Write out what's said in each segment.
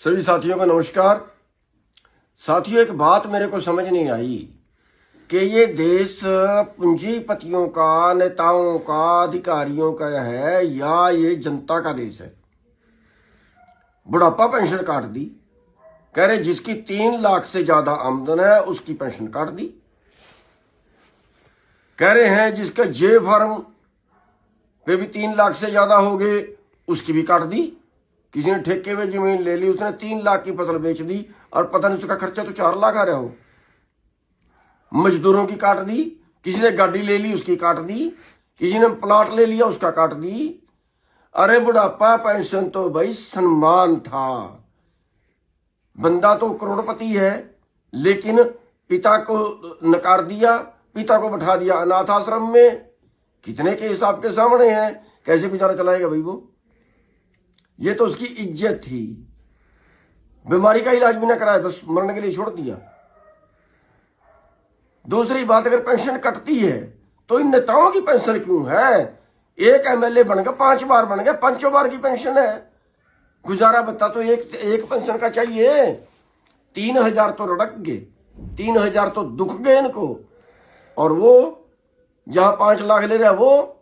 सभी साथियों को नमस्कार। साथियों, एक बात मेरे को समझ नहीं आई कि ये देश पूंजीपतियों का, नेताओं का, अधिकारियों का है या ये जनता का देश है। बुढ़ापा पेंशन काट दी, कह रहे जिसकी 3 लाख से ज्यादा आमदन है उसकी पेंशन काट दी। कह रहे हैं जिसके जे फार्म पे भी 3 लाख से ज्यादा हो गए उसकी भी काट दी। किसी ने ठेके में जमीन ले ली, उसने 3 लाख की फसल बेच दी और पता नहीं उसका खर्चा तो 4 लाख आ रहा हो। मजदूरों की काट दी, किसी ने गाड़ी ले ली उसकी काट दी, किसी ने प्लॉट ले लिया उसका काट दी। अरे बुढ़ापा पेंशन तो भाई सम्मान था। बंदा तो करोड़पति है लेकिन पिता को नकार दिया, पिता को बैठा दिया अनाथ आश्रम में। कितने केस आपके सामने हैं, कैसे गुजारा चलाएगा भाई वो। ये तो उसकी इज्जत थी। बीमारी का इलाज भी ना कराया, बस मरने के लिए छोड़ दिया। दूसरी बात, अगर पेंशन कटती है तो इन नेताओं की पेंशन क्यों है। एक एमएलए बन गया, 5 बार बन गया, 5 बार की पेंशन है। गुजारा बता तो एक पेंशन का चाहिए। 3,000 तो रड़क गए, 3,000 तो दुख गए इनको। और वो जहां 5 लाख ले रहा है, वो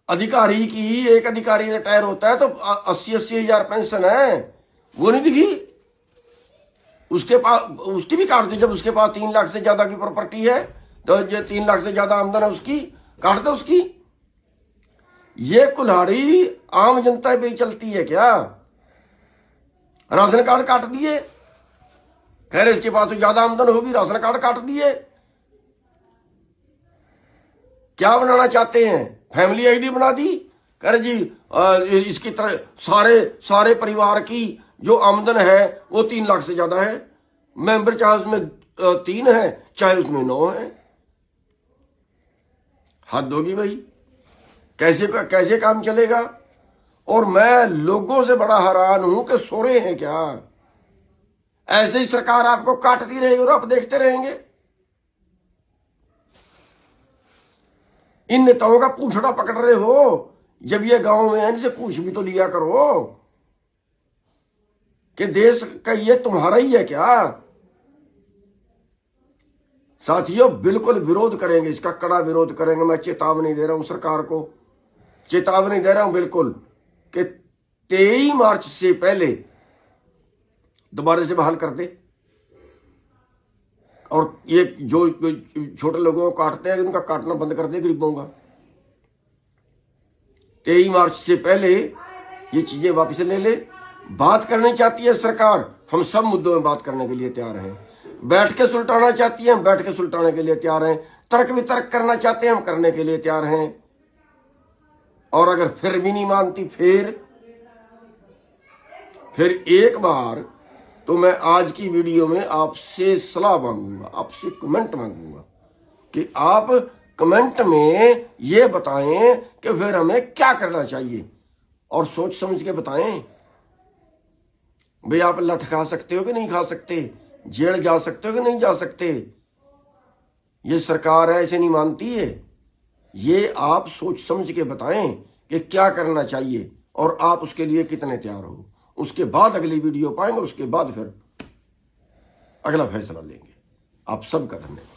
अधिकारी की, एक अधिकारी रिटायर होता है तो 80-80 हजार पेंशन है, वो नहीं दिखी। उसके पास उसकी भी काट दी। जब उसके पास 3 लाख से ज्यादा की प्रॉपर्टी है तो जो 3 लाख से ज्यादा आमदन है उसकी काट दो उसकी। ये कुल्हाड़ी आम जनता पे ही चलती है क्या। राशन कार्ड काट दिए, कह रहे इसके पास तो ज्यादा आमदन होगी, राशन कार्ड काट दिए। क्या बनाना चाहते हैं, फैमिली आईडी बना दी। कह रहे जी इसकी तरह सारे परिवार की जो आमदन है वो 3 लाख से ज्यादा है। मेंबर चाहे उसमें 3 है चाहे उसमें 9 है। हद होगी भाई, कैसे काम चलेगा। और मैं लोगों से बड़ा हैरान हूं कि सो रहे हैं क्या। ऐसे ही सरकार आपको काटती रहेगी और आप देखते रहेंगे। इन नेताओं का पूछड़ा पकड़ रहे हो। जब ये गांव में है इनसे पूछ भी तो लिया करो कि देश का ये तुम्हारा ही है क्या। साथियों, बिल्कुल विरोध करेंगे, इसका कड़ा विरोध करेंगे। मैं चेतावनी दे रहा हूं सरकार को, चेतावनी दे रहा हूं बिल्कुल कि 23 मार्च से पहले दोबारा से बहाल कर दे। और ये जो छोटे लोगों को काटते हैं उनका काटना बंद कर दे, गरीबों का। 23 मार्च से पहले ये चीजें वापस ले ले। बात करनी चाहती है सरकार, हम सब मुद्दों में बात करने के लिए तैयार हैं। बैठ के सुलटाना चाहती है, हम बैठ के सुलटाने के लिए तैयार हैं। तर्क वितर्क करना चाहते हैं, हम करने के लिए तैयार हैं। और अगर फिर भी नहीं मानती, फिर एक बार तो मैं आज की वीडियो में आपसे सलाह मांगूंगा, आपसे कमेंट मांगूंगा कि आप कमेंट में ये बताएं कि फिर हमें क्या करना चाहिए। और सोच समझ के बताएं भाई, आप लठ खा सकते हो कि नहीं खा सकते, जेल जा सकते हो कि नहीं जा सकते। ये सरकार है, ऐसे नहीं मानती है। ये आप सोच समझ के बताएं कि क्या करना चाहिए और आप उसके लिए कितने तैयार हो। उसके बाद अगली वीडियो पाएंगे, उसके बाद फिर अगला फैसला लेंगे। आप सबका धन्यवाद।